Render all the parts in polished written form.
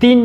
3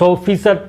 100%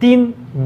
3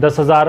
10,000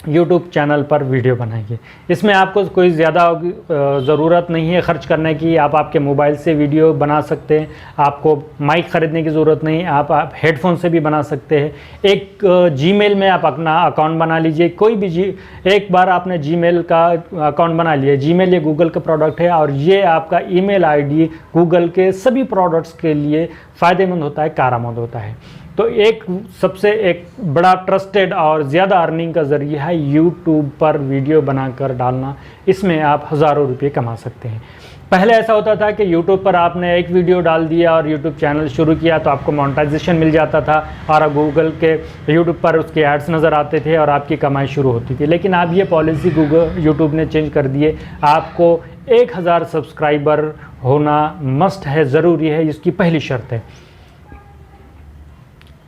YouTube channel पर video बनाएंगे। इसमें आपको कोई ज़्यादा ज़रूरत नहीं है खर्च करने की। आप आपके मोबाइल से वीडियो बना सकते हैं, आपको माइक ख़रीदने की ज़रूरत नहीं, आप हेडफोन से भी बना सकते हैं। एक जीमेल में आप अपना अकाउंट बना लीजिए, कोई भी एक बार आपने जीमेल का अकाउंट बना लिया। जीमेल ये गूगल का प्रोडक्ट है और ये आपका ईमेल आईडी गूगल के सभी प्रोडक्ट्स के लिए फ़ायदेमंद होता है, कारआमद होता है। तो एक बड़ा ट्रस्टेड और ज़्यादा अर्निंग का ज़रिया है यूट्यूब पर वीडियो बनाकर डालना। इसमें आप हज़ारों रुपये कमा सकते हैं। पहले ऐसा होता था कि यूट्यूब पर आपने एक वीडियो डाल दिया और यूट्यूब चैनल शुरू किया तो आपको मोनेटाइजेशन मिल जाता था और गूगल के यूट्यूब पर उसके एड्स नज़र आते थे और आपकी कमाई शुरू होती थी। लेकिन अब ये पॉलिसी यूट्यूब ने चेंज कर दी है। आपको 1000 सब्सक्राइबर होना मस्ट है, ज़रूरी है, इसकी पहली शर्त है।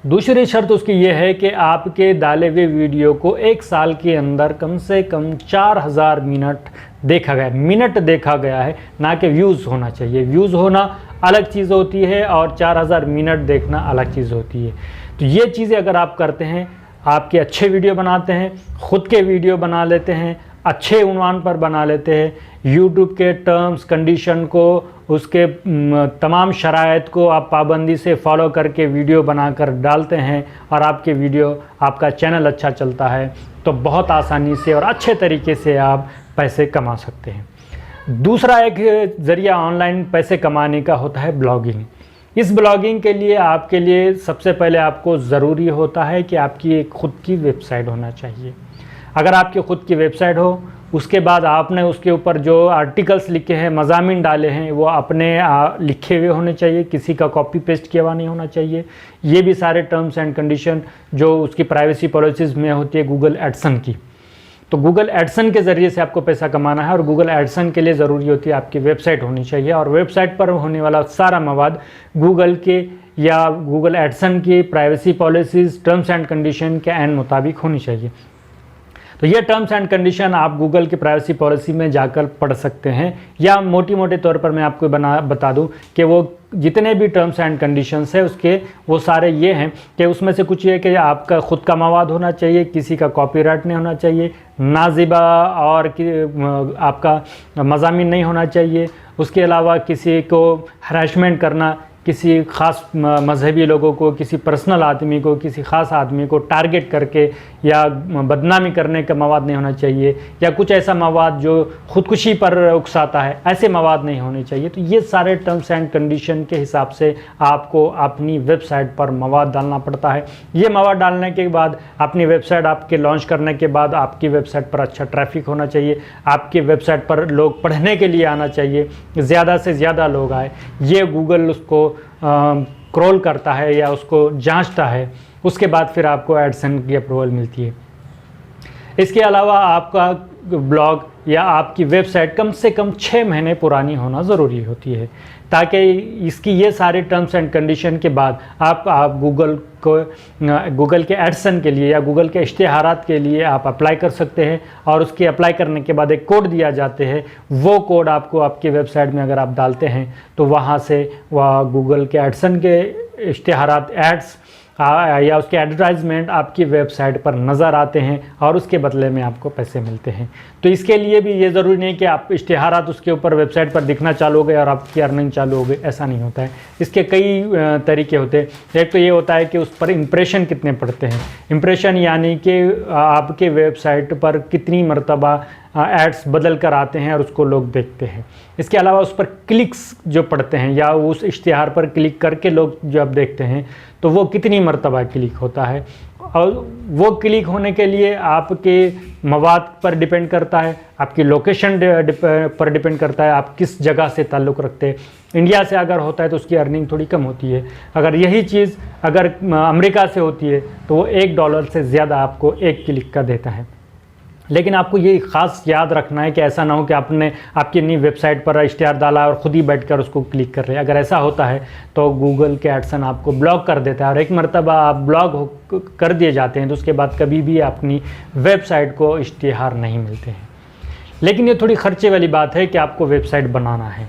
दूसरी शर्त उसकी ये है कि आपके डाले हुए वीडियो को 1 साल के अंदर कम से कम 4000 मिनट देखा गया है, ना कि व्यूज़ होना चाहिए। व्यूज़ होना अलग चीज़ होती है और 4000 मिनट देखना अलग चीज़ होती है। तो ये चीज़ें अगर आप करते हैं, आपके अच्छे वीडियो बनाते हैं, ख़ुद के वीडियो बना लेते हैं, अच्छे उन्वान पर बना लेते हैं, यूट्यूब के टर्म्स कंडीशन को, उसके तमाम शराइत को आप पाबंदी से फॉलो करके वीडियो बनाकर डालते हैं और आपके वीडियो, आपका चैनल अच्छा चलता है, तो बहुत आसानी से और अच्छे तरीके से आप पैसे कमा सकते हैं। दूसरा एक ज़रिया ऑनलाइन पैसे कमाने का होता है ब्लॉगिंग। इस ब्लॉगिंग के लिए आपके लिए सबसे पहले आपको ज़रूरी होता है कि आपकी एक ख़ुद की वेबसाइट होना चाहिए। अगर आपकी ख़ुद की वेबसाइट हो, उसके बाद आपने उसके ऊपर जो आर्टिकल्स लिखे हैं, मज़ामीन डाले हैं, वो अपने लिखे हुए होने चाहिए, किसी का कॉपी पेस्ट किया हुआ नहीं होना चाहिए। ये भी सारे टर्म्स एंड कंडीशन जो उसकी प्राइवेसी पॉलिसीज़ में होती है गूगल एडसन की। तो गूगल एडसन के ज़रिए से आपको पैसा कमाना है और गूगल एडसन के लिए ज़रूरी होती है आपकी वेबसाइट होनी चाहिए और वेबसाइट पर होने वाला सारा मवाद गूगल के या गूगल एडसन की privacy policies, terms and condition के ऐन मुताबिक होनी चाहिए। तो ये टर्म्स एंड कंडीशन आप गूगल की प्राइवेसी पॉलिसी में जाकर पढ़ सकते हैं, या मोटे तौर पर मैं आपको बता दूं कि वो जितने भी टर्म्स एंड कंडीशंस है उसके वो सारे ये हैं कि उसमें से कुछ ये कि आपका ख़ुद का मवाद होना चाहिए, किसी का कॉपीराइट नहीं होना चाहिए, नाजिबा और आपका मज़ामीन नहीं होना चाहिए। उसके अलावा किसी को हरासमेंट करना, किसी ख़ास मजहबी लोगों को, किसी पर्सनल आदमी को, किसी ख़ास आदमी को टारगेट करके या बदनामी करने का मवाद नहीं होना चाहिए, या कुछ ऐसा मवाद जो ख़ुदकुशी पर उकसाता है, ऐसे मवाद नहीं होने चाहिए। तो ये सारे टर्म्स एंड कंडीशन के हिसाब से आपको अपनी वेबसाइट पर मवाद डालना पड़ता है। ये मवाद डालने के बाद अपनी वेबसाइट आपके लॉन्च करने के बाद आपकी वेबसाइट पर अच्छा ट्रैफिक होना चाहिए, आपकी वेबसाइट पर लोग पढ़ने के लिए आना चाहिए, ज़्यादा से ज़्यादा लोग आए। ये गूगल उसको क्रॉल करता है या उसको जांचता है, उसके बाद फिर आपको एडसन की अप्रूवल मिलती है। इसके अलावा आपका ब्लॉग या आपकी वेबसाइट कम से कम 6 महीने पुरानी होना ज़रूरी होती है, ताकि इसकी ये सारे टर्म्स एंड कंडीशन के बाद आप गूगल के एडसन के लिए या गूगल के इश्तिहारात के लिए आप अप्लाई कर सकते हैं। और उसके अप्लाई करने के बाद एक कोड दिया जाते हैं, वो कोड आपको आपकी वेबसाइट में अगर आप डालते हैं तो वहाँ से वह गूगल के एडसन के इश्तिहारात, एड्स या उसके एडवर्टाइजमेंट आपकी वेबसाइट पर नज़र आते हैं और उसके बदले में आपको पैसे मिलते हैं। तो इसके लिए भी ये ज़रूरी नहीं कि आप इश्तिहारात उसके ऊपर वेबसाइट पर दिखना चालू हो गए और आपकी अर्निंग चालू हो गई, ऐसा नहीं होता है। इसके कई तरीके होते हैं। एक तो ये होता है कि उस पर इम्प्रेशन कितने पड़ते हैं। इम्प्रेशन यानी कि आपके वेबसाइट पर कितनी मरतबा एड्स बदल कर आते हैं और उसको लोग देखते हैं। इसके अलावा उस पर क्लिक्स जो पड़ते हैं या उस इश्तिहार पर क्लिक करके लोग जब देखते हैं तो वो कितनी मरतबा क्लिक होता है, और वो क्लिक होने के लिए आपके मवाद पर डिपेंड करता है, आपकी लोकेशन पर डिपेंड करता है, आप किस जगह से ताल्लुक़ रखते हैं। इंडिया से अगर होता है तो उसकी अर्निंग थोड़ी कम होती है। अगर यही चीज़ अगर अमेरिका से होती है तो वो $1 से ज़्यादा आपको एक क्लिक का देता है। लेकिन आपको ये ख़ास याद रखना है कि ऐसा ना हो कि आपने आपकी नई वेबसाइट पर इश्तिहार डाला और ख़ुद ही बैठकर उसको क्लिक कर रहे हैं। अगर ऐसा होता है तो गूगल के एडसन आपको ब्लॉक कर देता है, और एक मरतबा आप ब्लॉक कर दिए जाते हैं तो उसके बाद कभी भी अपनी वेबसाइट को इश्तिहार नहीं मिलते हैं। लेकिन ये थोड़ी ख़र्चे वाली बात है कि आपको वेबसाइट बनाना है।